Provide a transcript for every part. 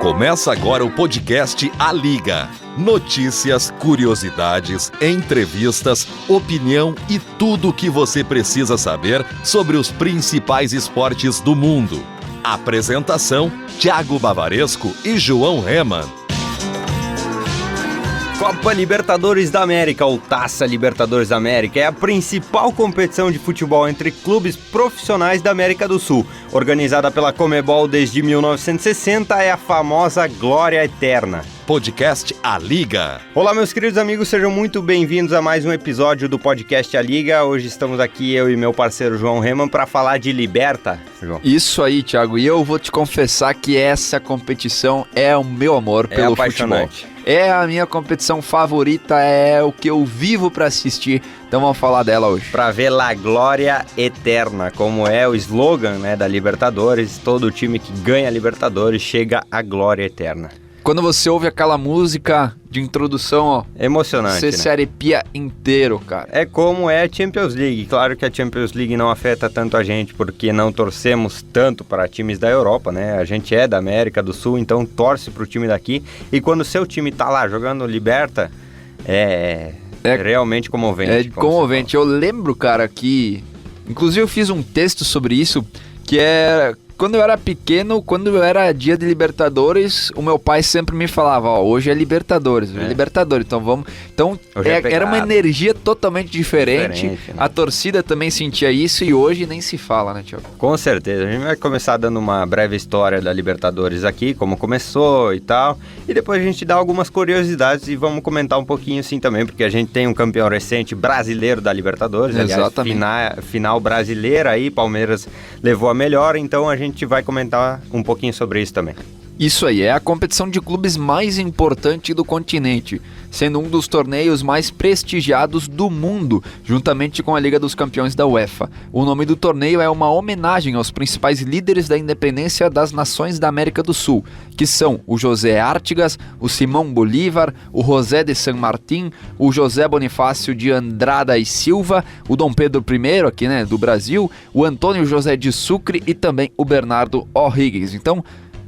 Começa agora o podcast A Liga. Notícias, curiosidades, entrevistas, opinião e tudo o que você precisa saber sobre os principais esportes do mundo. Apresentação: Thiago Bavaresco e João Reman. Copa Libertadores da América, ou Taça Libertadores da América, é a principal competição de futebol entre clubes profissionais da América do Sul. Organizada pela Conmebol desde 1960, é a famosa Glória Eterna. Podcast A Liga. Olá, meus queridos amigos, sejam muito bem-vindos a mais um episódio do podcast A Liga. Hoje estamos aqui, eu e meu parceiro João Reman, para falar de Liberta. João. Isso aí, Thiago, e eu vou te confessar que essa competição é o meu amor pelo futebol. É a minha competição favorita, é o que eu vivo para assistir, então vamos falar dela hoje. Para ver La Glória Eterna, como é o slogan, né, da Libertadores, todo time que ganha a Libertadores chega à Glória Eterna. Quando você ouve aquela música de introdução, ó, emocionante, você se arrepia inteiro, cara. É como é a Champions League. Claro que a Champions League não afeta tanto a gente, porque não torcemos tanto para times da Europa, né? A gente é da América do Sul, então torce pro time daqui. E quando o seu time tá lá jogando Liberta, é realmente comovente. É comovente. Eu lembro, cara, que... Inclusive eu fiz um texto sobre isso, que é... Quando eu era pequeno, quando era dia de Libertadores, o meu pai sempre me falava, ó, hoje é Libertadores, hoje é Libertadores, então vamos... Então, era uma energia totalmente diferente, né? A torcida também sentia isso e hoje nem se fala, né, Thiago? Com certeza, a gente vai começar dando uma breve história da Libertadores aqui, como começou e tal, e depois a gente dá algumas curiosidades e vamos comentar um pouquinho assim também, porque a gente tem um campeão recente brasileiro da Libertadores, exatamente. Aliás, final brasileira aí, Palmeiras levou a melhor, então a gente vai comentar um pouquinho sobre isso também. Isso aí, é a competição de clubes mais importante do continente, sendo um dos torneios mais prestigiados do mundo, juntamente com a Liga dos Campeões da UEFA. O nome do torneio é uma homenagem aos principais líderes da independência das nações da América do Sul, que são o José Artigas, o Simão Bolívar, o José de San Martín, o José Bonifácio de Andrada e Silva, o Dom Pedro I, aqui, né, do Brasil, o Antônio José de Sucre e também o Bernardo O'Higgins. Então,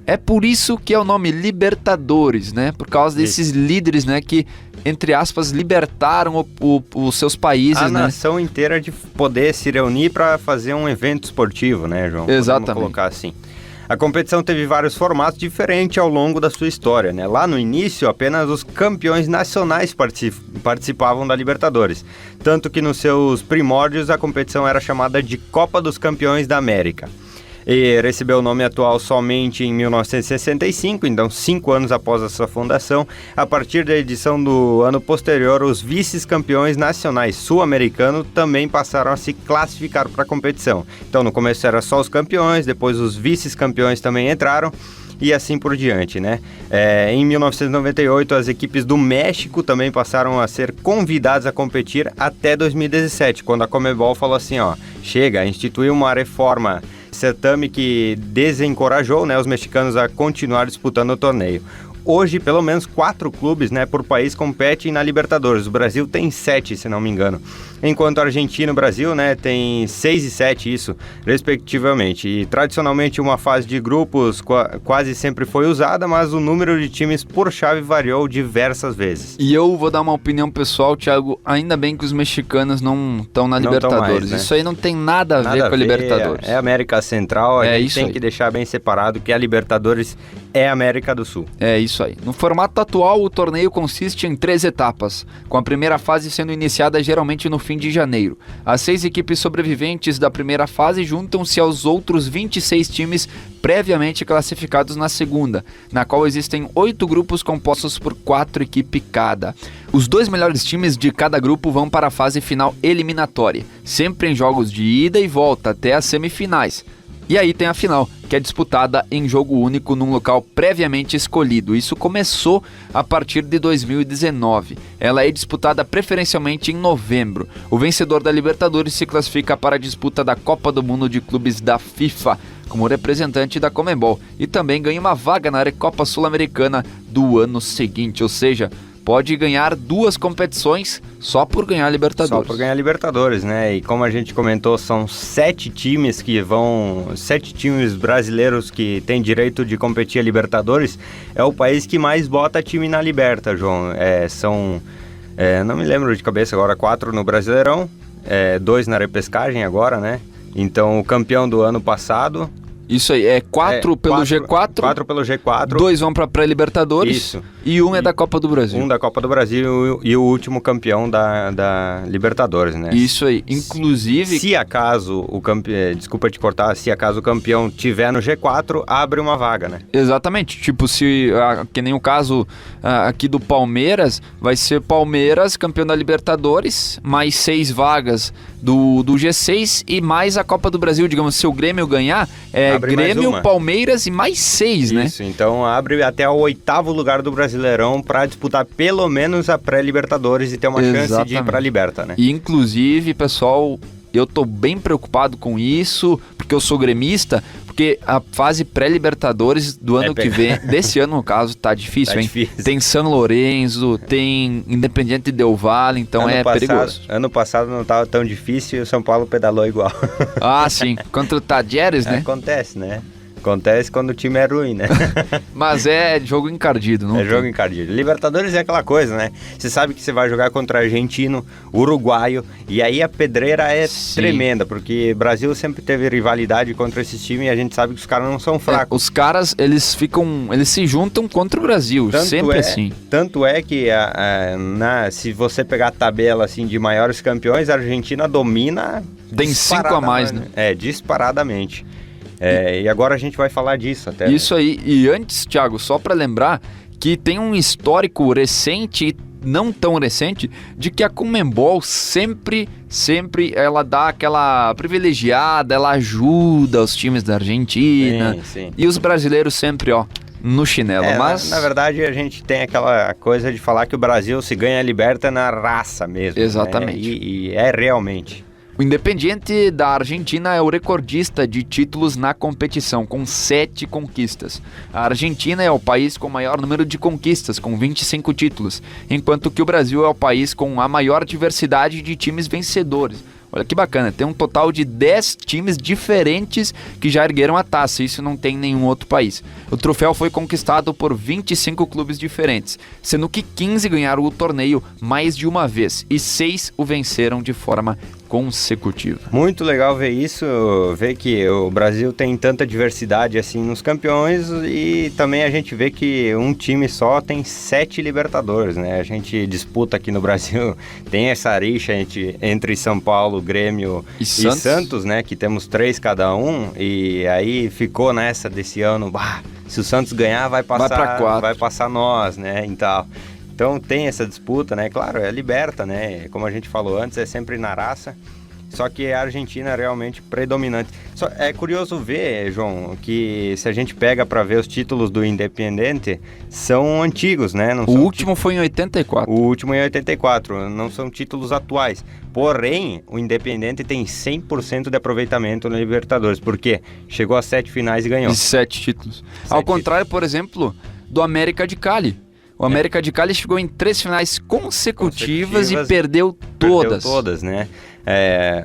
é por isso que é o nome Libertadores, né? Por causa desses líderes, né? Que, entre aspas, libertaram os seus países, a né? nação inteira de poder se reunir para fazer um evento esportivo, né, João? Exatamente. Podemos colocar assim. A competição teve vários formatos diferentes ao longo da sua história, né? Lá no início, apenas os campeões nacionais participavam da Libertadores. Tanto que nos seus primórdios a competição era chamada de Copa dos Campeões da América. E recebeu o nome atual somente em 1965, então 5 anos após a sua fundação. A partir da edição do ano posterior, os vice-campeões nacionais sul-americanos também passaram a se classificar para a competição. Então no começo era só os campeões, depois os vice-campeões também entraram e assim por diante, né? Em 1998, as equipes do México também passaram a ser convidadas a competir até 2017, quando a Conmebol falou assim, ó, chega, instituiu uma reforma, certame que desencorajou, né, os mexicanos a continuar disputando o torneio. Hoje, pelo menos 4 clubes, né, por país competem na Libertadores. O Brasil tem 7, se não me engano. Enquanto a Argentina e o Brasil, né, tem 6 e 7, isso, respectivamente. E, tradicionalmente, uma fase de grupos quase sempre foi usada, mas o número de times por chave variou diversas vezes. E eu vou dar uma opinião pessoal, Thiago, ainda bem que os mexicanos não estão na Libertadores. Mais, né? Isso aí não tem nada a ver com a Libertadores. É América Central, a gente tem que deixar bem separado que a Libertadores é América do Sul. É isso aí. No formato atual, o torneio consiste em 3 etapas, com a primeira fase sendo iniciada geralmente no fim de janeiro. As 6 equipes sobreviventes da primeira fase juntam-se aos outros 26 times previamente classificados na segunda, na qual existem 8 grupos compostos por 4 equipes cada. Os 2 melhores times de cada grupo vão para a fase final eliminatória, sempre em jogos de ida e volta até as semifinais. E aí tem a final, que é disputada em jogo único num local previamente escolhido. Isso começou a partir de 2019. Ela é disputada preferencialmente em novembro. O vencedor da Libertadores se classifica para a disputa da Copa do Mundo de Clubes da FIFA, como representante da Conmebol, e também ganha uma vaga na Recopa Sul-Americana do ano seguinte, ou seja, pode ganhar 2 competições só por ganhar a Libertadores. Só por ganhar a Libertadores, né? E como a gente comentou, são 7 times brasileiros que têm direito de competir a Libertadores. É o país que mais bota time na Liberta, João. Não me lembro de cabeça agora, 4 no Brasileirão, 2 na repescagem agora, né? Então, o campeão do ano passado... Isso aí, 4 pelo G4. 4 pelo G4. 2 vão para pré-Libertadores. Isso. E 1 é da Copa do Brasil. 1 da Copa do Brasil e o último campeão da Libertadores, né? Isso aí. Inclusive... Se acaso o campeão... Desculpa te cortar. Se acaso o campeão tiver no G4, abre uma vaga, né? Exatamente. Tipo, que nem o caso aqui do Palmeiras, vai ser Palmeiras, campeão da Libertadores, mais 6 vagas do G6 e mais a Copa do Brasil. Digamos, se o Grêmio ganhar, Grêmio, Palmeiras e mais 6, né? Isso, então abre até o 8º lugar do Brasileirão para disputar pelo menos a pré-Libertadores e ter uma chance de ir para a Liberta, né? E inclusive, pessoal, eu tô bem preocupado com isso, porque eu sou gremista, porque a fase pré-Libertadores do ano que vem, desse ano no caso, tá difícil, hein? Difícil. Tem São Lourenço, tem Independiente Del Valle, então perigoso. Ano passado não tava tão difícil e o São Paulo pedalou igual. Ah, sim. Contra o Tadieres, né? Acontece, né? Acontece quando o time é ruim, né? Mas é jogo encardido, não? Jogo encardido. Libertadores é aquela coisa, né? Você sabe que você vai jogar contra argentino, uruguaio, e aí a pedreira é tremenda, porque o Brasil sempre teve rivalidade contra esses times e a gente sabe que os caras não são fracos. Os caras, eles se juntam contra o Brasil, sempre assim. Tanto é que se você pegar a tabela assim, de maiores campeões, a Argentina domina. Tem 5 a mais, né? Disparadamente. E agora a gente vai falar disso até. Isso aí. E antes, Thiago, só para lembrar que tem um histórico recente e não tão recente de que a Conmebol sempre ela dá aquela privilegiada, ela ajuda os times da Argentina. Sim. E os brasileiros sempre, no chinelo. Mas na verdade a gente tem aquela coisa de falar que o Brasil se ganha a Liberta na raça mesmo. Exatamente. Né? E é realmente. O Independiente da Argentina é o recordista de títulos na competição, com 7 conquistas. A Argentina é o país com o maior número de conquistas, com 25 títulos, enquanto que o Brasil é o país com a maior diversidade de times vencedores. Olha que bacana, tem um total de 10 times diferentes que já ergueram a taça, isso não tem em nenhum outro país. O troféu foi conquistado por 25 clubes diferentes, sendo que 15 ganharam o torneio mais de uma vez e 6 o venceram de forma consecutiva. Muito legal ver isso, ver que o Brasil tem tanta diversidade assim nos campeões e também a gente vê que um time só tem 7 Libertadores, né? A gente disputa aqui no Brasil, tem essa rixa entre São Paulo, Grêmio e Santos, né? Que temos 3 cada um e aí ficou nessa desse ano, se o Santos ganhar vai passar nós, né? Então tem essa disputa, né? Claro, é Liberta, né? Como a gente falou antes, é sempre na raça. Só que a Argentina é realmente predominante. É curioso ver, João, que se a gente pega para ver os títulos do Independiente, são antigos, né? O último foi em 84. O último em 84, não são títulos atuais. Porém, o Independiente tem 100% de aproveitamento na Libertadores, porque chegou a 7 finais e ganhou. 7 títulos. Ao contrário, por exemplo, do América de Cali. O América de Cali chegou em 3 finais consecutivas e perdeu todas. Perdeu todas, né?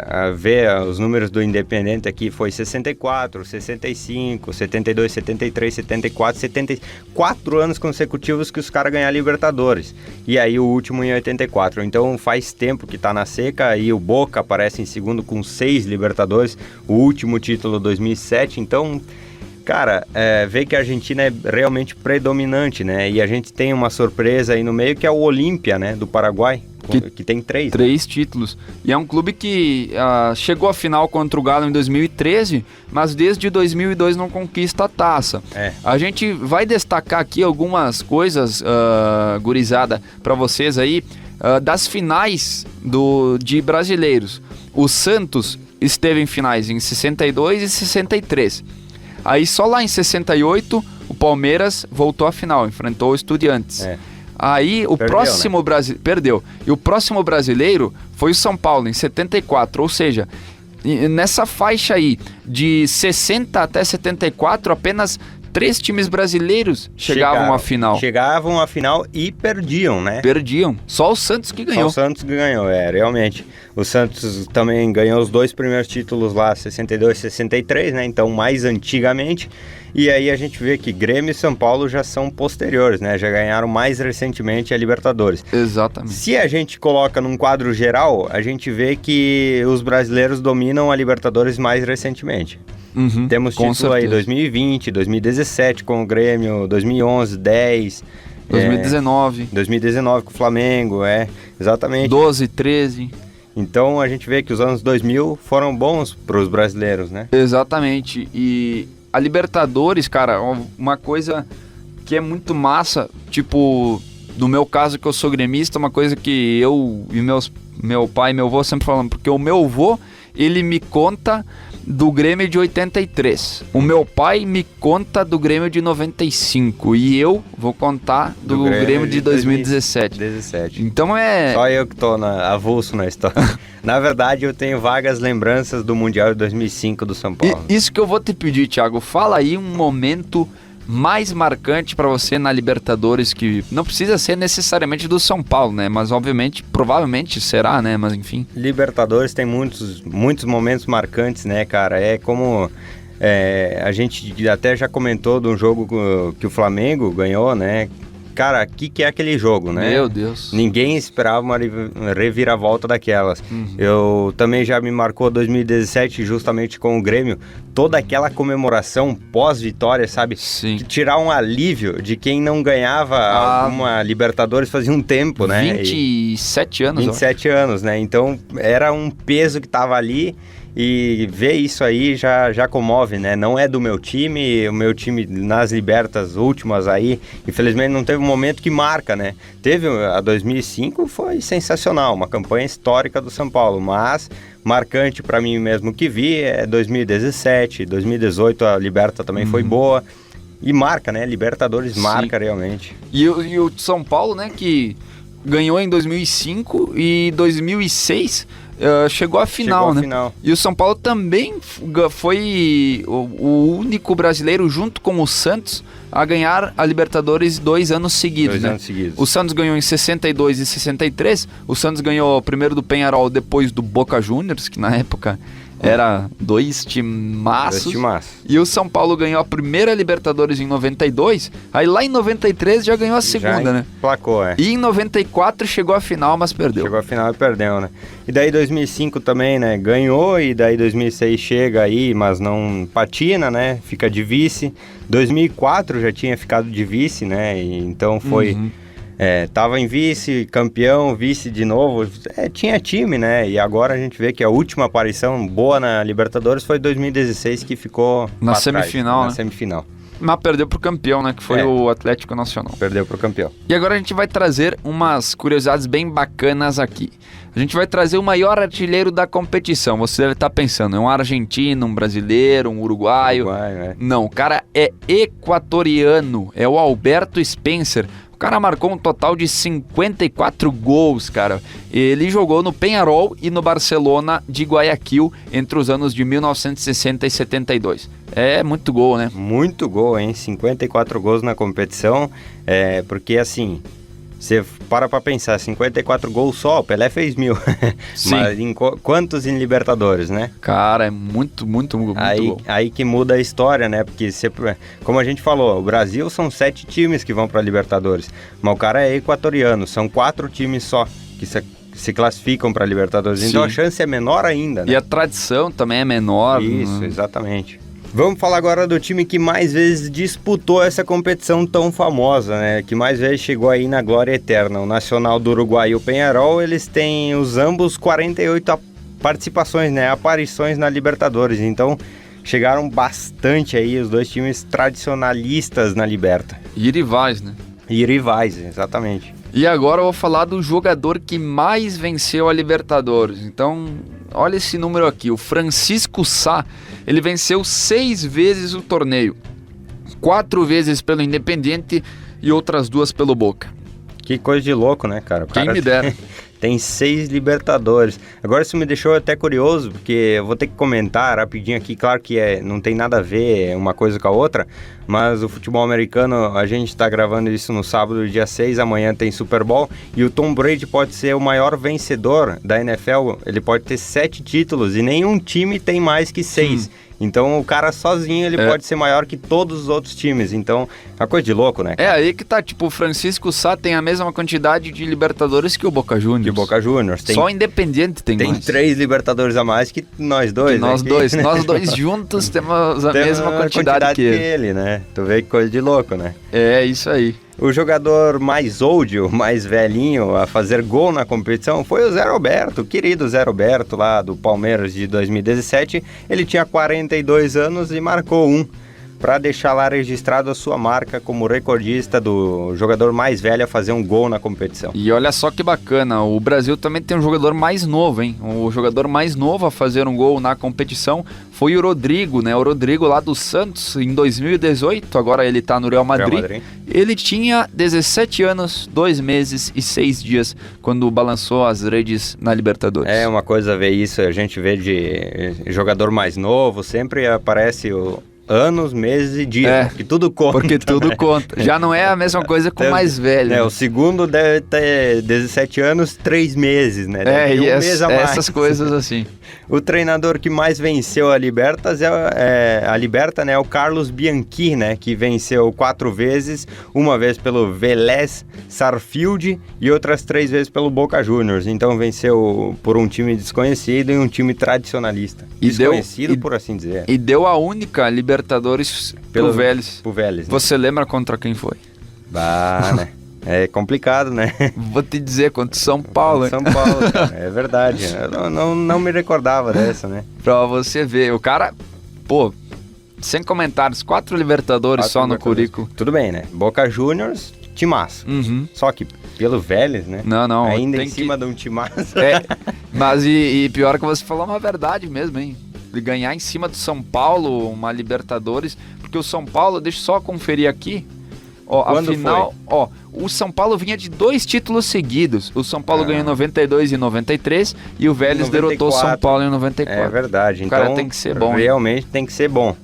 A ver os números do Independente aqui foi 64, 65, 72, 73, 74, 74 anos consecutivos que os caras ganharam a Libertadores. E aí o último em 84. Então faz tempo que tá na seca e o Boca aparece em segundo com 6 Libertadores. O último título 2007, então... Cara, ver que a Argentina é realmente predominante, né? E a gente tem uma surpresa aí no meio que é o Olímpia, né? Do Paraguai, que tem 3. 3 títulos. E é um clube que chegou à final contra o Galo em 2013, mas desde 2002 não conquista a taça. A gente vai destacar aqui algumas coisas, gurizada, para vocês aí, das finais de brasileiros. O Santos esteve em finais em 62 e 63. Aí só lá em 68 o Palmeiras voltou à final, enfrentou o Estudiantes. Aí o próximo perdeu. E o próximo brasileiro foi o São Paulo em 74, ou seja, nessa faixa aí de 60 até 74 apenas 3 times brasileiros chegavam à final. Chegavam à final e perdiam, né? Perdiam. Só o Santos que ganhou. Só o Santos que ganhou, realmente. O Santos também ganhou os 2 primeiros títulos lá, 62 e 63, né? Então, mais antigamente. E aí a gente vê que Grêmio e São Paulo já são posteriores, né? Já ganharam mais recentemente a Libertadores. Exatamente. Se a gente coloca num quadro geral, a gente vê que os brasileiros dominam a Libertadores mais recentemente. Temos título aí 2020, 2017 com o Grêmio, 2011, 10... 2019 com o Flamengo, exatamente. 12, 13... Então a gente vê que os anos 2000 foram bons para os brasileiros, né? Exatamente. E a Libertadores, cara, uma coisa que é muito massa, tipo, no meu caso que eu sou gremista, uma coisa que eu e meu pai e meu avô sempre falam, porque o meu avô, ele me conta do Grêmio de 83. O meu pai me conta do Grêmio de 95 e eu vou contar do Grêmio de 2017. Então é... Só eu que tô avulso na história. Na verdade, eu tenho vagas lembranças do Mundial de 2005 do São Paulo. Isso que eu vou te pedir, Thiago. Fala aí um momento mais marcante para você na Libertadores, que não precisa ser necessariamente do São Paulo, né? Mas obviamente, provavelmente será, né? Mas enfim. Libertadores tem muitos momentos marcantes, né, cara? É como a gente até já comentou de um jogo que o Flamengo ganhou, né? Cara, o que é aquele jogo, né? Meu Deus. Ninguém esperava uma reviravolta daquelas. Eu também já me marcou 2017 justamente com o Grêmio. Toda aquela comemoração pós-vitória, sabe? Sim. Tirar um alívio de quem não ganhava uma Libertadores fazia um tempo, né? 27 anos. 27 anos, né? Então era um peso que tava ali. E ver isso aí já comove, né? Não é do meu time, o meu time nas Libertas últimas aí, infelizmente não teve um momento que marca, né? Teve a 2005, foi sensacional, uma campanha histórica do São Paulo, mas marcante para mim mesmo que vi é 2017, 2018 a Liberta também foi boa. E marca, né? Libertadores marca realmente. E o São Paulo, né, que ganhou em 2005 e 2006... chegou à final, né? E o São Paulo também foi o único brasileiro, junto com o Santos, a ganhar a Libertadores 2 anos seguidos, né? O Santos ganhou em 62 e 63. O Santos ganhou primeiro do Peñarol, depois do Boca Juniors, que na época era 2 timaços. E o São Paulo ganhou a primeira Libertadores em 92. Aí lá em 93 já ganhou a segunda, né? Placou, E em 94 chegou à final, mas perdeu. Chegou à final e perdeu, né? E daí 2005 também, né? Ganhou, e daí 2006 chega aí, mas não patina, né? Fica de vice. 2004 já tinha ficado de vice, né? E então foi... tava em vice, campeão, vice de novo, tinha time, né? E agora a gente vê que a última aparição boa na Libertadores foi 2016, que ficou na semifinal, trás, na semifinal. Mas perdeu pro campeão, né? Que foi o Atlético Nacional. Perdeu pro campeão. E agora a gente vai trazer umas curiosidades bem bacanas aqui. A gente vai trazer o maior artilheiro da competição. Você deve estar pensando, é um argentino, um brasileiro, um uruguaio. Não, o cara é equatoriano, é o Alberto Spencer. O cara marcou um total de 54 gols, cara. Ele jogou no Peñarol e no Barcelona de Guayaquil entre os anos de 1960 e 72. É muito gol, né? Muito gol, hein? 54 gols na competição. Porque assim, você para pra pensar, 54 gols só, o Pelé fez 1000. Mas quantos em Libertadores, né? Cara, é muito gol. Aí que muda a história, né? Porque, como a gente falou, o Brasil são 7 times que vão pra Libertadores. Mas o cara é equatoriano, são 4 times só que se classificam pra Libertadores. Então a chance é menor ainda, né? E a tradição também é menor. Isso, exatamente. Vamos falar agora do time que mais vezes disputou essa competição tão famosa, né? Que mais vezes chegou aí na glória eterna. O Nacional do Uruguai e o Peñarol, eles têm ambos 48 participações, né? Aparições na Libertadores. Então, chegaram bastante aí os dois times tradicionalistas na Liberta. E rivais, né? E rivais, exatamente. E agora eu vou falar do jogador que mais venceu a Libertadores. Então, olha esse número aqui, o Francisco Sá, ele venceu 6 vezes o torneio. 4 vezes pelo Independiente e outras 2 pelo Boca. Que coisa de louco, né, cara? Quem me dera. tem 6 Libertadores. Agora isso me deixou até curioso, porque eu vou ter que comentar rapidinho aqui, claro que não tem nada a ver uma coisa com a outra, mas o futebol americano, a gente está gravando isso no sábado, dia 6, amanhã tem Super Bowl, e o Tom Brady pode ser o maior vencedor da NFL, ele pode ter 7 títulos, e nenhum time tem mais que 6. Então o cara sozinho ele pode ser maior que todos os outros times. Então é uma coisa de louco, né, cara? Aí que tá, tipo, o Francisco Sá tem a mesma quantidade de Libertadores que o Boca Juniors. Que o Boca Juniors. Só o Independiente tem mais. Tem 3 Libertadores a mais que nós dois. Nós dois juntos temos a mesma quantidade que ele, né? Tu vê que coisa de louco, né? É, isso aí. O jogador mais old, o mais velhinho a fazer gol na competição foi o Zé Roberto, o querido Zé Roberto lá do Palmeiras de 2017. Ele tinha 42 anos e marcou para deixar lá registrado a sua marca como recordista do jogador mais velho a fazer um gol na competição. E olha só que bacana, o Brasil também tem um jogador mais novo, hein? O jogador mais novo a fazer um gol na competição foi o Rodrigo, né? O Rodrigo lá do Santos, em 2018, agora ele tá no Real Madrid. Ele tinha 17 anos, 2 meses e 6 dias quando balançou as redes na Libertadores. É uma coisa a ver isso, a gente vê de jogador mais novo, sempre aparece o anos, meses e dias, porque tudo conta. Porque tudo conta. Já não é a mesma coisa com o mais velho. O segundo deve ter 17 anos, 3 meses, né? Deve ter mês a mais. Essas coisas assim. O treinador que mais venceu a Liberta é o Carlos Bianchi, né? Que venceu 4 vezes, uma vez pelo Vélez Sarsfield e outras 3 vezes pelo Boca Juniors. Então venceu por um time desconhecido e um time tradicionalista. Desconhecido, por assim dizer. E deu a única Libertadores pro Vélez. Pro Vélez, né? Você lembra contra quem foi? Né? É complicado, né? Vou te dizer, contra o São Paulo. São Paulo, cara, é verdade. Eu não me recordava dessa, né? Pra você ver, o cara, sem comentários, 4 Libertadores só no currículo. Tudo bem, né? Boca Juniors, timaço. Só que pelo Vélez, né? Não. Ainda em cima de um timaço. Mas e pior que você falou uma verdade mesmo, hein? De ganhar em cima do São Paulo uma Libertadores, porque o São Paulo, deixa eu só conferir aqui, afinal, o São Paulo vinha de 2 títulos seguidos. O São Paulo ganhou em 92 e 93 e o Vélez derrotou o São Paulo em 94. É verdade. O cara tem que ser bom. Realmente tem que ser bom.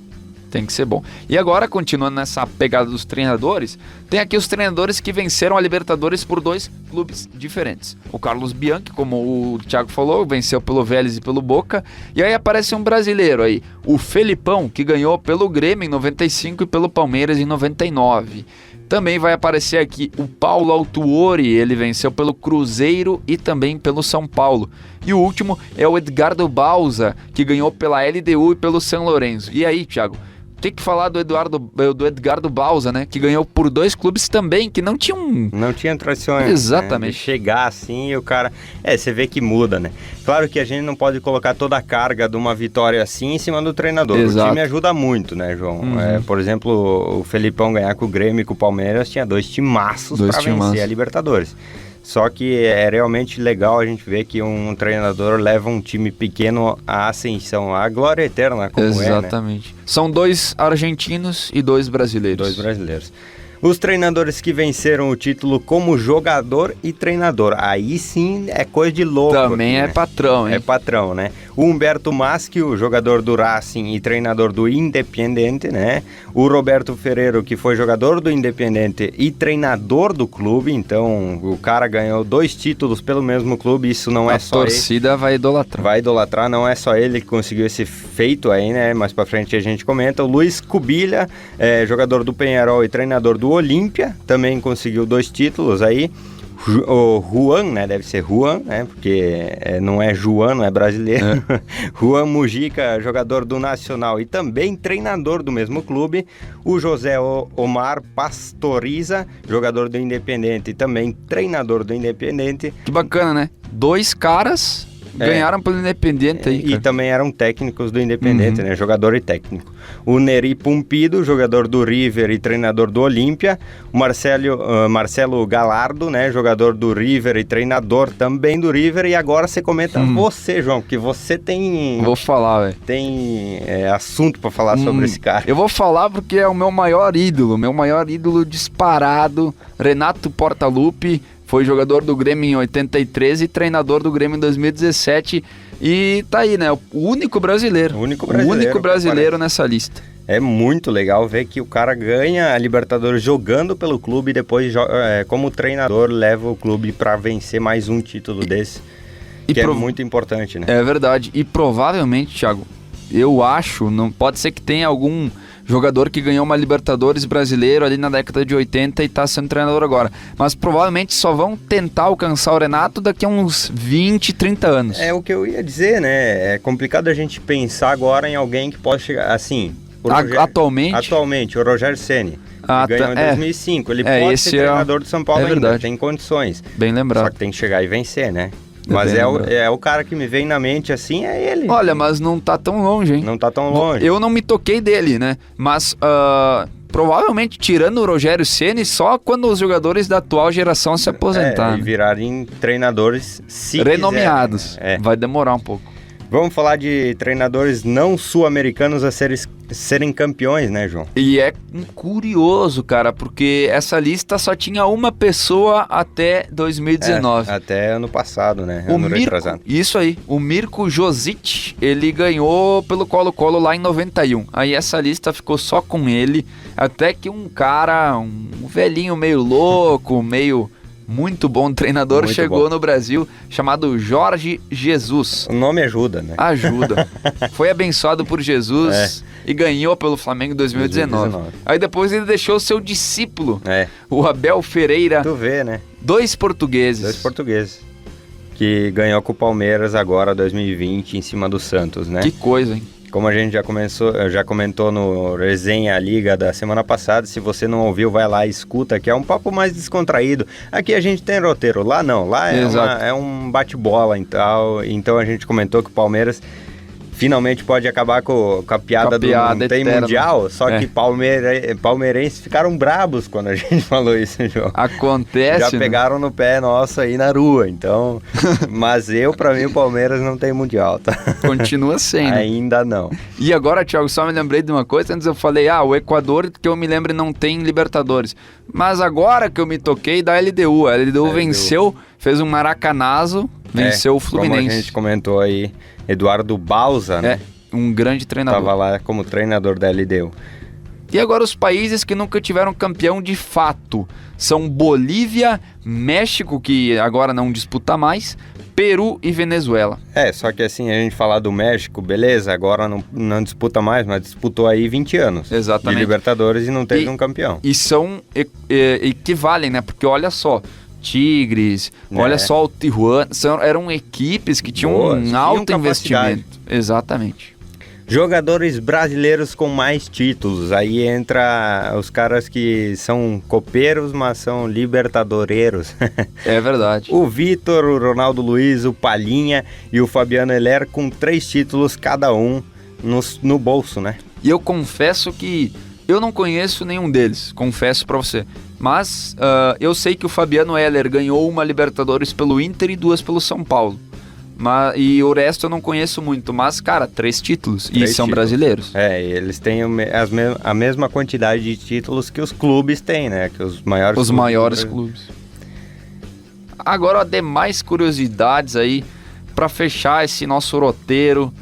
Tem que ser bom. E agora, continuando nessa pegada dos treinadores, tem aqui os treinadores que venceram a Libertadores por 2 clubes diferentes. O Carlos Bianchi, como o Thiago falou, venceu pelo Vélez e pelo Boca. E aí aparece um brasileiro aí, o Felipão, que ganhou pelo Grêmio em 95 e pelo Palmeiras em 99. Também vai aparecer aqui o Paulo Autuori, ele venceu pelo Cruzeiro e também pelo São Paulo. E o último é o Edgardo Bauza, que ganhou pela LDU e pelo São Lourenço. E aí, Thiago? Tem que falar do Edgardo Bauza, né? Que ganhou por 2 clubes também, que não tinham... Não tinha tradições. Exatamente. Né? De chegar assim e o cara... você vê que muda, né? Claro que a gente não pode colocar toda a carga de uma vitória assim em cima do treinador. Exato. O time ajuda muito, né, João? Por exemplo, o Felipão ganhar com o Grêmio e com o Palmeiras tinha 2 timaços para vencer a Libertadores. Só que é realmente legal a gente ver que um treinador leva um time pequeno à ascensão, à glória eterna, como Exatamente. Né? São 2 argentinos e 2 brasileiros. 2 brasileiros. Os treinadores que venceram o título como jogador e treinador. Aí sim é coisa de louco. Também aqui, né? Patrão, hein? É patrão, né? O Humberto Maschio, jogador do Racing e treinador do Independiente, né? O Roberto Ferreiro, que foi jogador do Independiente e treinador do clube. Então, o cara ganhou 2 títulos pelo mesmo clube. Isso não é só ele. A torcida vai idolatrar. Vai idolatrar, não é só ele que conseguiu esse feito aí, né? Mais pra frente a gente comenta. O Luiz Cubilha, jogador do Peñarol e treinador do Olímpia, também conseguiu 2 títulos aí. O Juan, né? Deve ser Juan, né? Porque não é Juan, não é brasileiro. Juan Mujica, jogador do Nacional e também treinador do mesmo clube. O José Omar Pastoriza, jogador do Independente e também treinador do Independente. Que bacana, né? 2 caras ganharam pelo Independente aí, cara. E também eram técnicos do Independente, né? Jogador e técnico. O Neri Pumpido, jogador do River e treinador do Olímpia. O Marcelo Galardo, né? Jogador do River e treinador também do River. E agora você comenta você, João, porque você tem... Vou falar, velho. Tem assunto pra falar sobre esse cara. Eu vou falar porque é o meu maior ídolo disparado, Renato Portaluppi. Foi jogador do Grêmio em 83 e treinador do Grêmio em 2017. E tá aí, né? O único brasileiro. O único brasileiro nessa lista. É muito legal ver que o cara ganha a Libertadores jogando pelo clube e depois, como treinador, leva o clube para vencer mais um título desse, que é muito importante, né? É verdade. E provavelmente, Thiago, eu acho, não pode ser que tenha algum jogador que ganhou uma Libertadores brasileiro ali na década de 80 e tá sendo treinador agora. Mas provavelmente só vão tentar alcançar o Renato daqui a uns 20, 30 anos. É o que eu ia dizer, né? É complicado a gente pensar agora em alguém que pode chegar assim... Atualmente, o Rogério Ceni ganhou em 2005. Ele pode ser treinador do São Paulo ainda, verdade. Tem condições. Bem lembrado. Só que tem que chegar e vencer, né? Mas é o cara que me vem na mente assim, é ele. Olha, mas não tá tão longe, hein? Não tá tão longe. Eu não me toquei dele, né? Mas provavelmente, tirando o Rogério Ceni, só quando os jogadores da atual geração se aposentarem. E virarem treinadores renomeados. Vai demorar um pouco. Vamos falar de treinadores não sul-americanos a serem campeões, né, João? E é curioso, cara, porque essa lista só tinha uma pessoa até 2019. Até ano passado, né? Ano retrasado. Isso aí. O Mirko Josic, ele ganhou pelo Colo-Colo lá em 91. Aí essa lista ficou só com ele, até que um cara, um velhinho meio louco, muito bom treinador chegou no Brasil, chamado Jorge Jesus. O nome ajuda, né? Ajuda. Foi abençoado por Jesus e ganhou pelo Flamengo em 2019. Aí depois ele deixou seu discípulo, o Abel Ferreira. Tu vê, né? Dois portugueses. Que ganhou com o Palmeiras agora, 2020, em cima do Santos, né? Que coisa, hein? Como a gente já comentou no Resenha Liga da semana passada, se você não ouviu, vai lá e escuta, que é um papo mais descontraído. Aqui a gente tem roteiro, lá não, lá é um bate-bola, então a gente comentou que o Palmeiras finalmente pode acabar com a piada do não tem mundial, só que palmeirenses ficaram brabos quando a gente falou isso, João. Acontece, já pegaram no pé nosso aí na rua, então... Mas pra mim, o Palmeiras não tem mundial, tá? Continua sendo. Ainda não. E agora, Thiago, só me lembrei de uma coisa, antes eu falei, o Equador, que eu me lembro, não tem Libertadores. Mas agora que eu me toquei da LDU, a LDU venceu, fez um maracanazo, venceu o Fluminense. Como a gente comentou aí, Eduardo Bausa, né? Um grande treinador. Tava lá como treinador da LDU. E agora os países que nunca tiveram campeão de fato são Bolívia, México, que agora não disputa mais, Peru e Venezuela. Só que assim, a gente falar do México, beleza, agora não disputa mais, mas disputou aí 20 anos. Exatamente. De Libertadores e não teve um campeão. E são equivalem, né? Porque olha só, Tigres, olha só o Tijuana, eram equipes que tinham um alto investimento. Exatamente. Jogadores brasileiros com mais títulos, aí entra os caras que são copeiros, mas são libertadoreiros. É verdade. O Vitor, o Ronaldo Luiz, o Palhinha e o Fabiano Heller com 3 títulos cada um no bolso, né? E eu confesso que eu não conheço nenhum deles, confesso pra você. Mas eu sei que o Fabiano Heller ganhou uma Libertadores pelo Inter e 2 pelo São Paulo. E o resto eu não conheço muito, mas, cara, 3 títulos. E são brasileiros. Eles têm a mesma quantidade de títulos que os clubes têm, né? Que os maiores clubes. Agora, demais curiosidades aí pra fechar esse nosso roteiro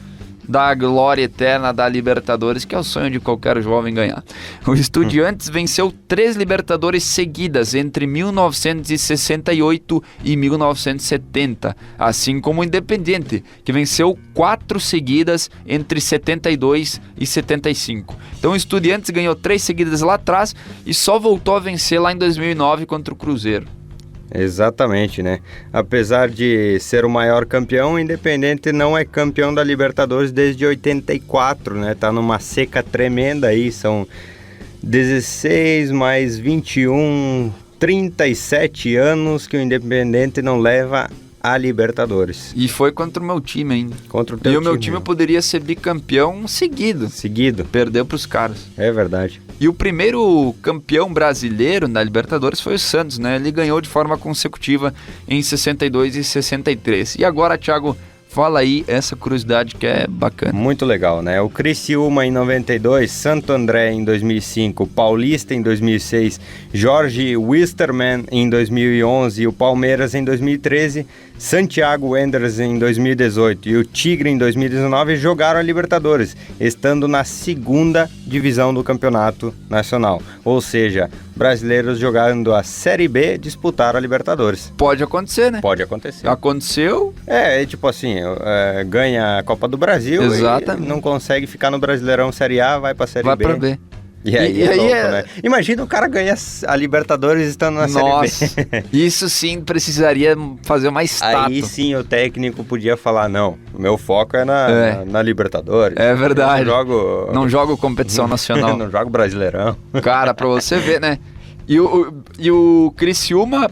da glória eterna da Libertadores, que é o sonho de qualquer jovem ganhar. O Estudiantes venceu 3 Libertadores seguidas entre 1968 e 1970, assim como o Independiente, que venceu 4 seguidas entre 72 e 75. Então o Estudiantes ganhou 3 seguidas lá atrás e só voltou a vencer lá em 2009 contra o Cruzeiro. Exatamente, né? Apesar de ser o maior campeão, o Independiente não é campeão da Libertadores desde 84, né? Tá numa seca tremenda aí, são 16 mais 21, 37 anos que o Independiente não leva a Libertadores. E foi contra o meu time ainda. Contra o teu time. E o meu time poderia ser bicampeão seguido. Perdeu pros caras. É verdade. E o primeiro campeão brasileiro na Libertadores foi o Santos, né? Ele ganhou de forma consecutiva em 62 e 63. E agora, Thiago, Fala aí essa curiosidade que é bacana. Muito legal, né? O Criciúma em 92, Santo André em 2005, Paulista em 2006, Jorge Wisterman em 2011, o Palmeiras em 2013, Santiago Wanderers em 2018 e o Tigre em 2019 jogaram a Libertadores, estando na segunda divisão do Campeonato Nacional. Ou seja, brasileiros jogando a Série B disputaram a Libertadores. Pode acontecer, né? Pode acontecer. Aconteceu. É tipo assim, ganha a Copa do Brasil. Exatamente. E não consegue ficar no Brasileirão Série A, vai pra Série Vai B. pra B. E aí, louco, né? Imagina o cara ganhar a Libertadores estando na Série B. Isso sim precisaria fazer uma estátua. Aí sim o técnico podia falar, não, o meu foco é na Libertadores. É verdade. Não jogo competição nacional. Não jogo Brasileirão. Cara, pra você ver, né? E o Criciúma,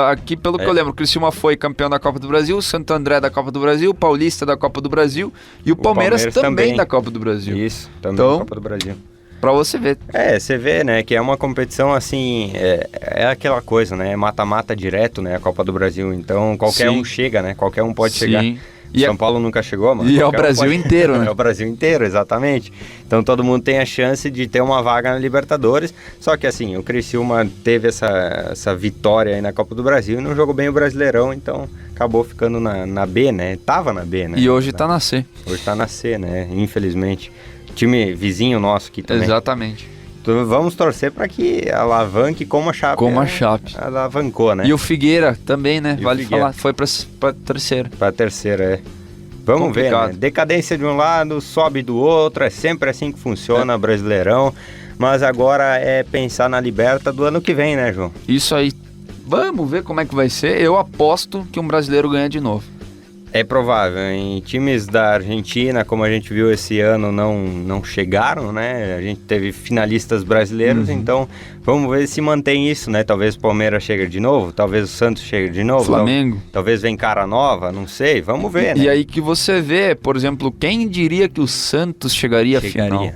aqui pelo que eu lembro, o Criciúma foi campeão da Copa do Brasil, o Santo André da Copa do Brasil, o Paulista da Copa do Brasil e o Palmeiras também da Copa do Brasil. Isso, também então, da Copa do Brasil. Pra você ver. Você vê, né, que é uma competição assim, é aquela coisa, né, mata-mata direto, né, a Copa do Brasil, então qualquer um chega, né, qualquer um pode chegar. E São Paulo nunca chegou, mas... E é o Brasil inteiro, né? É o Brasil inteiro, exatamente. Então todo mundo tem a chance de ter uma vaga na Libertadores, só que assim, o Criciúma teve essa vitória aí na Copa do Brasil e não jogou bem o Brasileirão, então acabou ficando na B, né, tava na B, né. E hoje tá na C. Hoje tá na C, né, infelizmente. Time vizinho nosso aqui também. Exatamente. Então vamos torcer para que alavanque como a Chape. Como a Chape. Alavancou, né? E o Figueira também, né? E vale falar. Foi pra terceira. Pra terceira, Vamos ver, né? Decadência de um lado, sobe do outro. É sempre assim que funciona, Brasileirão. Mas agora é pensar na Liberta do ano que vem, né, João? Isso aí. Vamos ver como é que vai ser. Eu aposto que um brasileiro ganha de novo. É provável, em times da Argentina, como a gente viu esse ano, não chegaram, né? A gente teve finalistas brasileiros, então vamos ver se mantém isso, né? Talvez o Palmeiras chegue de novo, talvez o Santos chegue de novo. Flamengo. Talvez vem cara nova, não sei, vamos ver, né? E aí que você vê, por exemplo, quem diria que o Santos chegaria à final?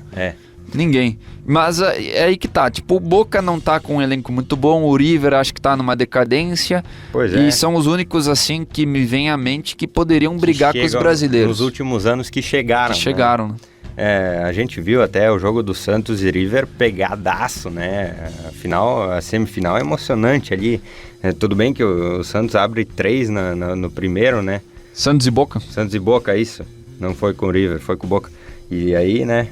Ninguém. Mas é aí que tá, tipo, o Boca não tá com um elenco muito bom, o River acho que tá numa decadência. Pois é. E são os únicos, assim, que me vem à mente que poderiam brigar com os brasileiros. Nos últimos anos que chegaram. Né? A gente viu até o jogo do Santos e River pegadaço, né? A semifinal é emocionante ali. Tudo bem que o Santos abre 3 no primeiro, né? Santos e Boca? Santos e Boca, isso. Não foi com o River, foi com o Boca. E aí, né?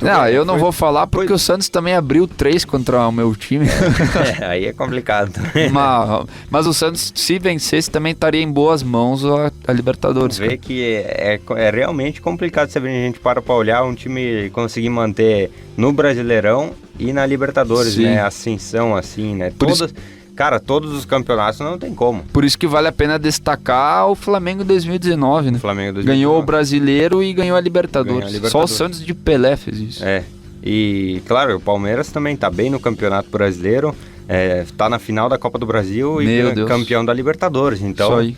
Não, eu não vou falar porque o Santos também abriu 3 contra o meu time. Aí é complicado. Mas o Santos, se vencesse, também estaria em boas mãos a Libertadores. Vê que é realmente complicado se a gente para olhar um time conseguir manter no Brasileirão e na Libertadores, né? Ascensão assim, né? Todos os campeonatos não tem como. Por isso que vale a pena destacar o Flamengo 2019, né? Flamengo 2019. Ganhou o Brasileiro e ganhou a Libertadores. Só o Santos de Pelé fez isso. E claro, o Palmeiras também tá bem no Campeonato Brasileiro, tá na final da Copa do Brasil e campeão da Libertadores. Então, isso aí.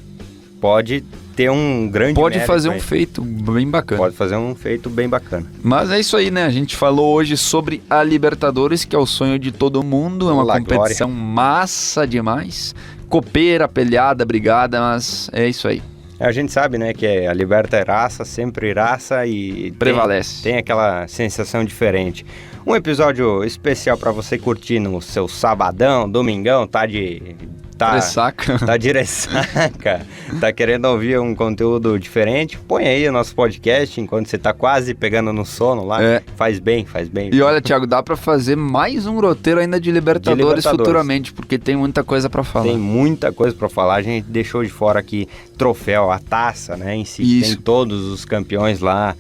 Pode ter um grande Pode fazer um feito bem bacana. Pode fazer um feito bem bacana. Mas é isso aí, né? A gente falou hoje sobre a Libertadores, que é o sonho de todo mundo. É uma competição massa demais. Copeira, peleada, brigada, mas é isso aí. A gente sabe, né, que a Liberta é raça, sempre raça e prevalece. Tem aquela sensação diferente. Um episódio especial para você curtir no seu sabadão, domingão, tá de ressaca. Tá de ressaca, tá querendo ouvir um conteúdo diferente, põe aí o nosso podcast enquanto você tá quase pegando no sono lá, faz bem. E olha, Thiago, dá pra fazer mais um roteiro ainda de Libertadores futuramente, porque tem muita coisa pra falar. Tem muita coisa pra falar, a gente deixou de fora aqui troféu, a taça, né, em si, tem todos os campeões lá.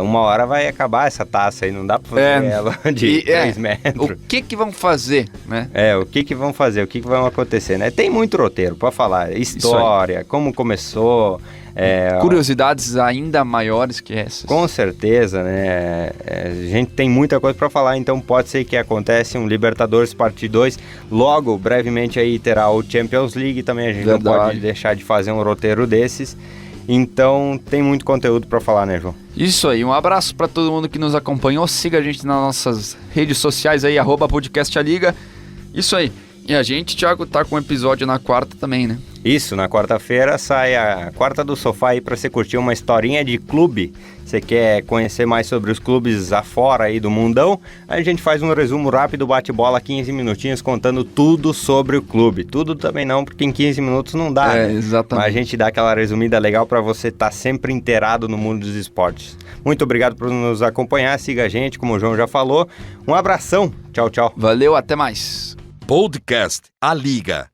Uma hora vai acabar essa taça aí, não dá pra fazer ela de 3 metros. O que vão fazer, né? O que vão fazer, o que vai acontecer, né? Tem muito roteiro pra falar, história, como começou... curiosidades ainda maiores que essas. Com certeza, né? A gente tem muita coisa pra falar, então pode ser que aconteça um Libertadores Parte 2. Logo, brevemente aí terá o Champions League também, a gente não pode deixar de fazer um roteiro desses. Então, tem muito conteúdo para falar, né, João? Isso aí, um abraço para todo mundo que nos acompanhou. Siga a gente nas nossas redes sociais aí, @podcastaliga. Isso aí. E a gente, Thiago, tá com um episódio na quarta também, né? Isso, na quarta-feira sai a Quarta do Sofá aí para você curtir uma historinha de clube. Você quer conhecer mais sobre os clubes afora aí do mundão? A gente faz um resumo rápido, bate-bola, 15 minutinhos, contando tudo sobre o clube. Tudo também não, porque em 15 minutos não dá, né? Exatamente. Mas a gente dá aquela resumida legal para você estar sempre inteirado no mundo dos esportes. Muito obrigado por nos acompanhar, siga a gente, como o João já falou. Um abração, tchau, tchau. Valeu, até mais. Podcast A Liga.